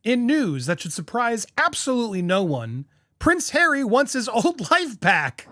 In news that should surprise absolutely no one, Prince Harry wants his old life back.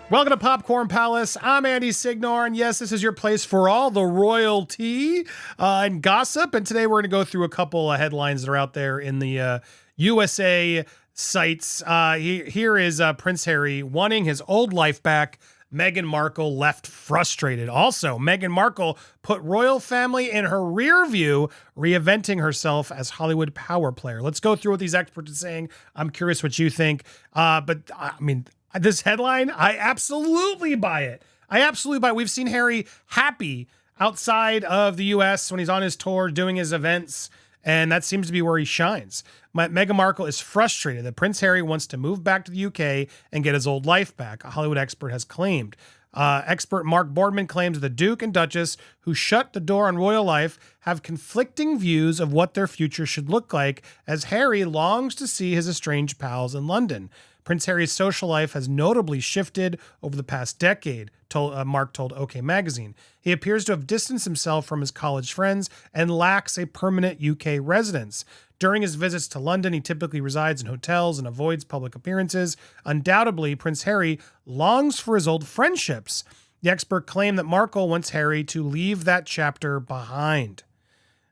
Welcome to Popcorn Palace. I'm Andy Signor, and yes, this is your place for all the royalty and gossip. And today we're going to go through a couple of headlines that are out there in the USA sites. Here is Prince Harry wanting his old life back. Meghan Markle left frustrated. Also, Meghan Markle put royal family in her rear view, reinventing herself as Hollywood power player. Let's go through what these experts are saying. I'm curious what you think. But I mean, this headline, I absolutely buy it. We've seen Harry happy outside of the US when he's on his tour doing his events, and that seems to be where he shines. Meghan Markle is frustrated that Prince Harry wants to move back to the UK and get his old life back, a Hollywood expert has claimed. Expert Mark Boardman claims the Duke and Duchess, who shut the door on royal life, have conflicting views of what their future should look like, as Harry longs to see his estranged pals in London. Prince Harry's social life has notably shifted over the past decade, Mark told OK Magazine. He appears to have distanced himself from his college friends and lacks a permanent UK residence. During his visits to London, he typically resides in hotels and avoids public appearances. Undoubtedly, Prince Harry longs for his old friendships. The expert claimed that Markle wants Harry to leave that chapter behind.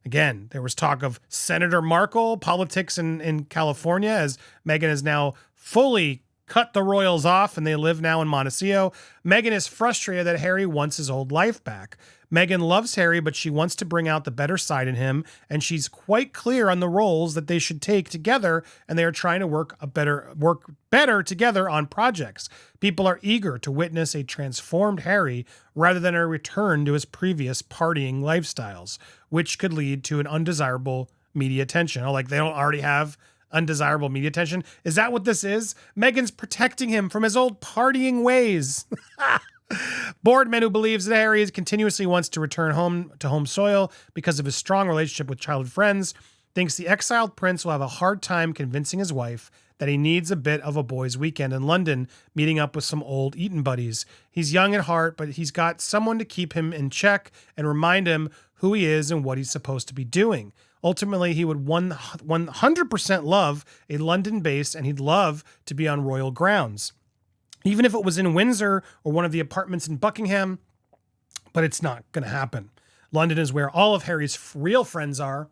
Again, there was talk of Senator Markle politics in California, as Meghan has now fully cut the royals off and they live now in Montecito. Meghan is frustrated that Harry wants his old life back. Meghan loves Harry, but she wants to bring out the better side in him, and she's quite clear on the roles that they should take together, and they are trying to work better together on projects. People are eager to witness a transformed Harry rather than a return to his previous partying lifestyles, which could lead to an undesirable media attention. Oh, like they don't already have undesirable media attention? Is that what this is? Meghan's protecting him from his old partying ways. Boardman, who believes that Harry continuously wants to return home to home soil because of his strong relationship with childhood friends, thinks the exiled prince will have a hard time convincing his wife that he needs a bit of a boys' weekend in London, meeting up with some old Eton buddies. He's young at heart, but he's got someone to keep him in check and remind him who he is and what he's supposed to be doing. Ultimately, he would 100% love a London base, and he'd love to be on royal grounds, even if it was in Windsor or one of the apartments in Buckingham, but it's not going to happen. London is where all of Harry's real friends are.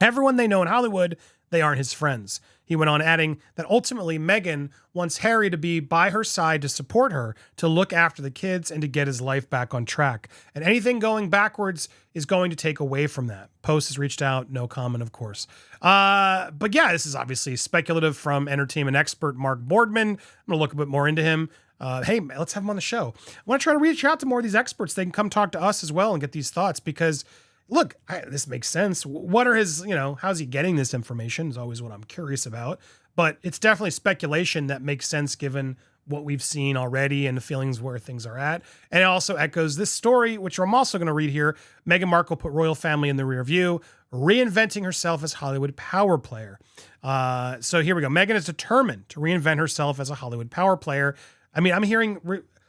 Everyone they know in Hollywood, they aren't his friends. He went on adding that ultimately Meghan wants Harry to be by her side to support her, to look after the kids, and to get his life back on track. And anything going backwards is going to take away from that. Post has reached out, no comment, of course. But yeah, this is obviously speculative from entertainment expert Mark Boardman. I'm going to look a bit more into him. Hey, let's have him on the show. I want to try to reach out to more of these experts. They can come talk to us as well and get these thoughts, because look, this makes sense. What are his, how's he getting this information is always what I'm curious about. But it's definitely speculation that makes sense given what we've seen already and the feelings where things are at. And it also echoes this story, which I'm also going to read here. Meghan Markle put royal family in the rear view, reinventing herself as Hollywood power player. So here we go. Meghan is determined to reinvent herself as a Hollywood power player. I mean, I'm hearing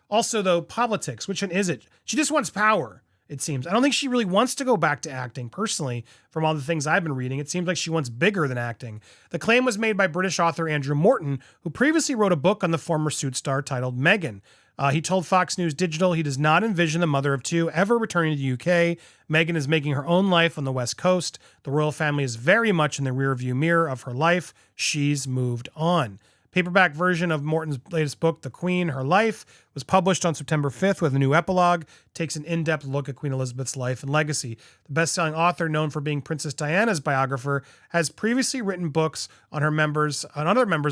also, though, politics. Which one is it? She just wants power, it seems. I don't think she really wants to go back to acting, personally, from all the things I've been reading. It seems like she wants bigger than acting. The claim was made by British author Andrew Morton, who previously wrote a book on the former Suits star titled Meghan. He told Fox News Digital he does not envision the mother of two ever returning to the UK. Meghan is making her own life on the West Coast. The royal family is very much in the rearview mirror of her life. She's moved on. Paperback version of Morton's latest book, The Queen, Her Life, was published on September 5th with a new episode. Takes an in-depth look at Queen Elizabeth's life and legacy. The best-selling author, known for being Princess Diana's biographer, has previously written books on other members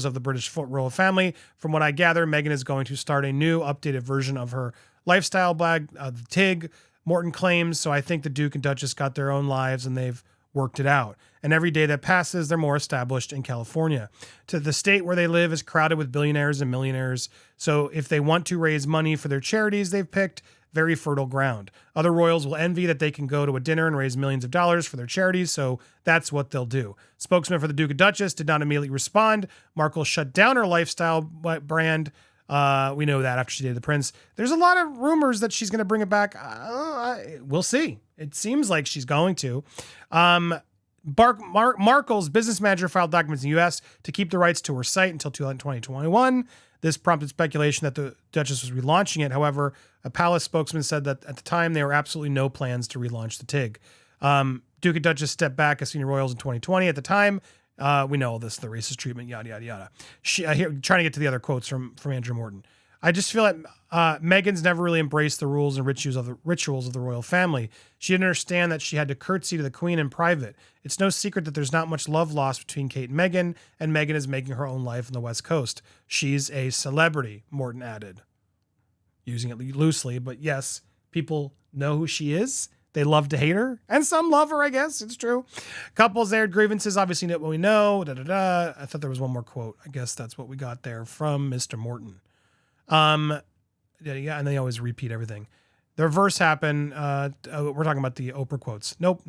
of the British royal family. From what I gather, Meghan is going to start a new, updated version of her lifestyle blog, the Tig, Morton claims. So I think the Duke and Duchess got their own lives and they've worked it out. And every day that passes, they're more established in California. To the state where they live is crowded with billionaires and millionaires. So if they want to raise money for their charities they've picked, very fertile ground. Other royals will envy that they can go to a dinner and raise millions of dollars for their charities, so that's what they'll do. Spokesman for the Duke and Duchess did not immediately respond. Markle shut down her lifestyle brand We know that after she dated the prince. There's a lot of rumors that she's going to bring it back. We'll see. It seems like she's going to. Markle's business manager filed documents in the U.S. to keep the rights to her site until 2021. This prompted speculation that the Duchess was relaunching it. However, a palace spokesman said that at the time there were absolutely no plans to relaunch the TIG. Duke and Duchess stepped back as senior royals in 2020. At the time, we know all this, the racist treatment, yada, yada, yada. Here, trying to get to the other quotes from Andrew Morton. I just feel like Meghan's never really embraced the rules and rituals of the royal family. She didn't understand that she had to curtsy to the queen in private. It's no secret that there's not much love lost between Kate and Meghan is making her own life on the West Coast. She's a celebrity, Morton added, using it loosely. But yes, people know who she is. They love to hate her, and some love her, I guess. It's true. Couples aired grievances, obviously what we know. I thought there was one more quote. I guess that's what we got there from Mr. Morton. And they always repeat everything. The reverse happened. We're talking about the Oprah quotes. Nope.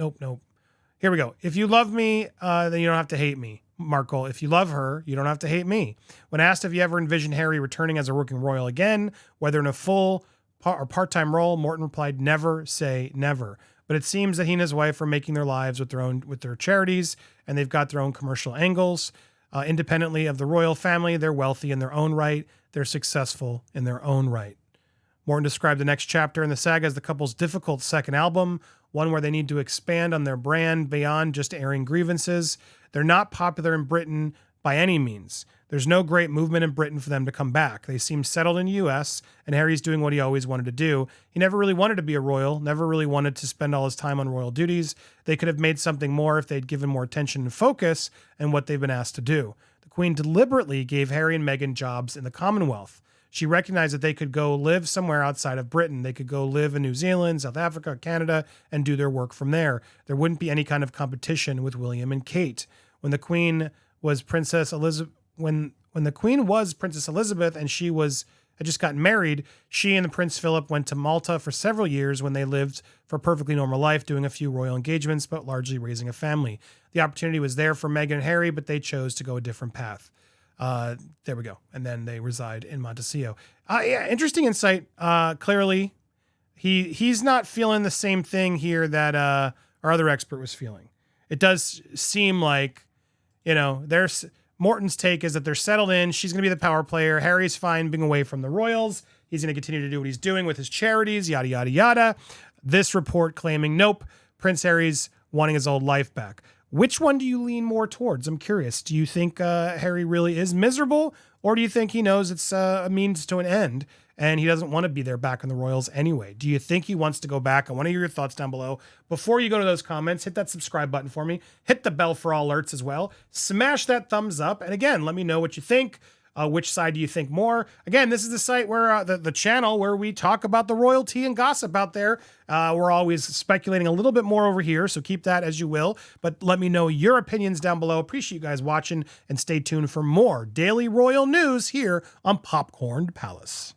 Here we go. If you love me, then you don't have to hate me. Markle, if you love her, you don't have to hate me. When asked if you ever envisioned Harry returning as a working royal again, whether in a full or part-time role, Morton replied, never say never. But it seems that he and his wife are making their lives with their charities, and they've got their own commercial angles. Independently of the royal family, they're wealthy in their own right. They're successful in their own right. Morton described the next chapter in the saga as the couple's difficult second album, one where they need to expand on their brand beyond just airing grievances. They're not popular in Britain by any means. There's no great movement in Britain for them to come back. They seem settled in the U.S., and Harry's doing what he always wanted to do. He never really wanted to be a royal, never really wanted to spend all his time on royal duties. They could have made something more if they'd given more attention and focus in what they've been asked to do. The Queen deliberately gave Harry and Meghan jobs in the Commonwealth. She recognized that they could go live somewhere outside of Britain. They could go live in New Zealand, South Africa, Canada, and do their work from there. There wouldn't be any kind of competition with William and Kate. When the Queen was Princess Elizabeth, when the Queen was Princess Elizabeth and had just gotten married, she and the Prince Philip went to Malta for several years when they lived for a perfectly normal life, doing a few royal engagements, but largely raising a family. The opportunity was there for Meghan and Harry, but they chose to go a different path. There we go. And then they reside in Montecito. Yeah, interesting insight. Clearly, he's not feeling the same thing here that our other expert was feeling. It does seem like, there's Morton's take is that they're settled in. She's going to be the power player. Harry's fine being away from the royals. He's going to continue to do what he's doing with his charities, yada, yada, yada. This report claiming, nope, Prince Harry's wanting his old life back. Which one do you lean more towards? I'm curious. Do you think Harry really is miserable, or do you think he knows it's a means to an end and he doesn't want to be there back in the royals anyway? Do you think he wants to go back? I want to hear your thoughts down below. Before you go to those comments, hit that subscribe button for me. Hit the bell for all alerts as well. Smash that thumbs up. And again, let me know what you think. Which side do you think more? Again, this is the site where the channel where we talk about the royalty and gossip out there. We're always speculating a little bit more over here, so keep that as you will. But let me know your opinions down below. Appreciate you guys watching, and stay tuned for more daily royal news here on Popcorn Palace.